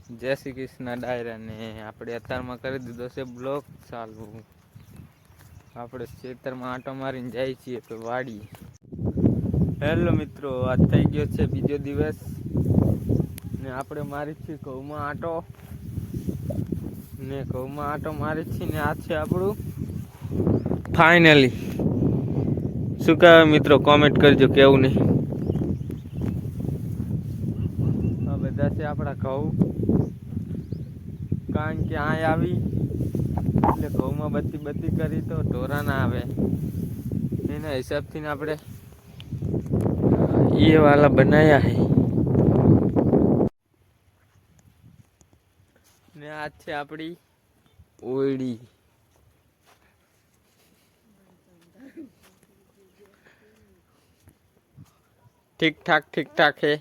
જય શ્રી કૃષ્ણ ડાયરા ને આપણે અત્યારમાં કરી દીધો છે બ્લોક ચાલુ. આપણે ખેતરમાં આંટો મારીને જાય છીએ તો વાડી. હેલો મિત્રો, આજ થઈ ગયો છે બીજો દિવસ ને આપણે મારી છીએ ઘઉંમાં આંટો ને ઘઉંમાં આંટો મારી છીએ ને આ છે આપણું ફાઈનલી. શું કહે મિત્રો, કોમેન્ટ કરજો કેવું નહીં. આ બધા છે આપણા ઘઉં, કારણ કે આ આવી એટલે ઘઉંમાં બત્તી કરી તો ઢોરા ના આવે એના હિસાબથી ને આપણે એ વાલા બનાયા હે. ને આ છે આપણી ઓયડી. ઠીક ઠાક હે.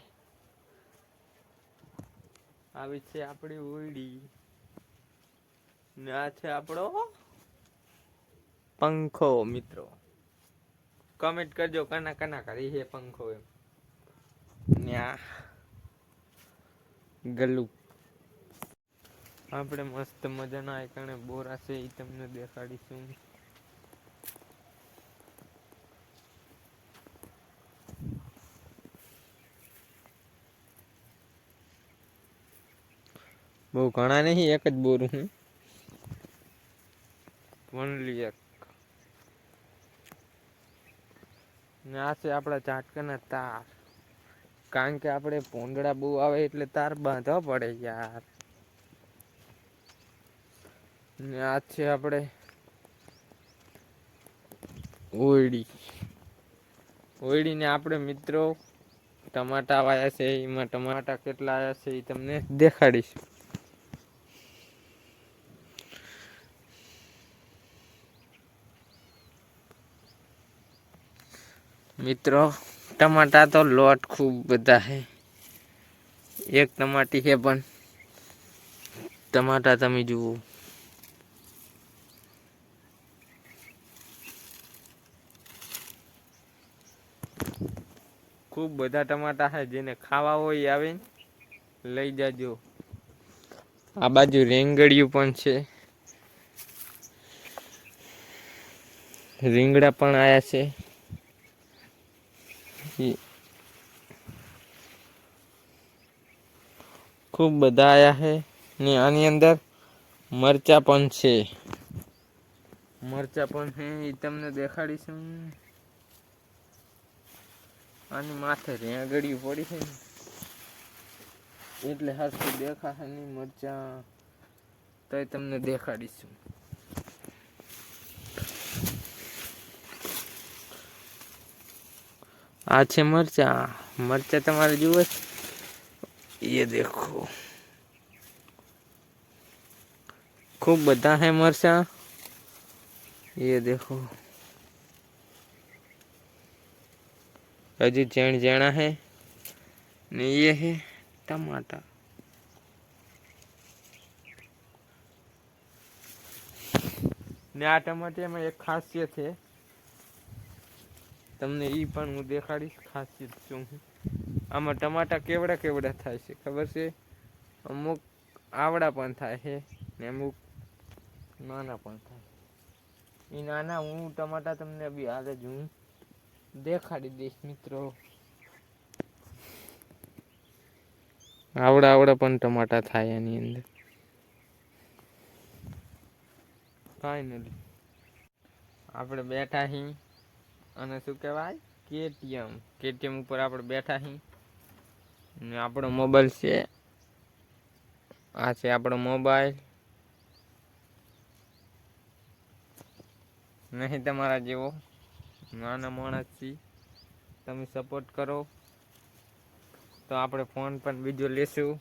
આવી છે આપણી ઓયડી ને આ છે આપણો પંખો. મિત્રો કમેન્ટ કરજો કના કના કરી છે પંખો એમ. ન્યા ગલું આપણે મસ્ત મજાના એકણે બોરા છે એ તમને દેખાડીશું. બહુ ઘણા નહીં, એક જ બોરું હું ઓનલી એક. ને આ છે આપણા ઝાટકાના તાર, કારણ કે આપણે ભોંદડા બહુ આવે એટલે તાર બાંધવા પડે યાર. ને આ છે આપણે ઓયડી ને આપણે મિત્રો ટમાટા વાયા છે. એમાં ટમાટા કેટલા આવ્યા છે એ તમને દેખાડીશ. મિત્રો ટમાટા તો લોટ ખૂબ બધા છે. એક ટમાટી છે પણ ટમાટા તમે જુઓ. ખૂબ બધા ટમાટા છે, જેને ખાવા હોય આવે લઈ જાજો. આ બાજુ રેંગડિયું પણ છે, રીંગણા પણ આયા છે. ખૂબ બધા આયા છે ને આની અંદર મરચા પણ છે. મરચા પણ છે એ તમને દેખાડીશું. આની માથે રેંગડિયું પડી છે ને એટલે હરખું દેખાશે નહીં મરચા, તો તમને દેખાડીશું. આ છે મરચા. મરચા તમારે જુઓ, ये देखो खूब બધા है मरचा, ये देखो अजी जैन जैना है ने ये है टमाटर। ने आ टमाटर में एक खासियत है, તમને ઈ પણ હું દેખાડીશ ખાસિયત શું. આમાં ટમાટા કેવડા કેવડા થાય છે ખબર છે? અમુક આવડા પણ થાય છે ને અમુક નાના પણ થાય. એ નાના હું ટમાટા તમને બી હાલ જ હું દેખાડી દઈશ મિત્રો. આવડા આવડા પણ ટમાટા થાય એની અંદર. ફાઈનલી આપણે બેઠા હી અને શું કહેવાય કેટીએમ ઉપર આપણે બેઠા હી ને આપણો મોબાઈલ છે. આ છે આપણો મોબાઈલ. નહીં તમારા જેવો નાના માણસ છીએ, તમે સપોર્ટ કરો તો આપણે ફોન પણ બીજો લેશું.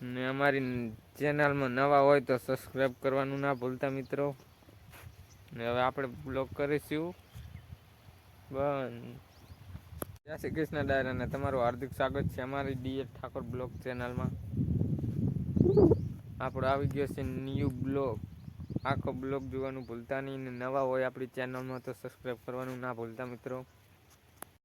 ને અમારી ચેનલમાં નવા હોય તો સબસ્ક્રાઈબ કરવાનું ના ભૂલતા મિત્રો. ને હવે આપણે બ્લોગ કરીશું બંધ. જય શ્રી કૃષ્ણ ડાયરાને તમારું હાર્દિક સ્વાગત છે અમારી ડીએસ ઠાકોર બ્લોગ ચેનલમાં. આપણો આવી ગયો છે ન્યૂ બ્લોગ. આખો બ્લોગ જોવાનું ભૂલતા નહીં, ને નવા હોય આપણી ચેનલમાં તો સબસ્ક્રાઈબ કરવાનું ના ભૂલતા મિત્રો.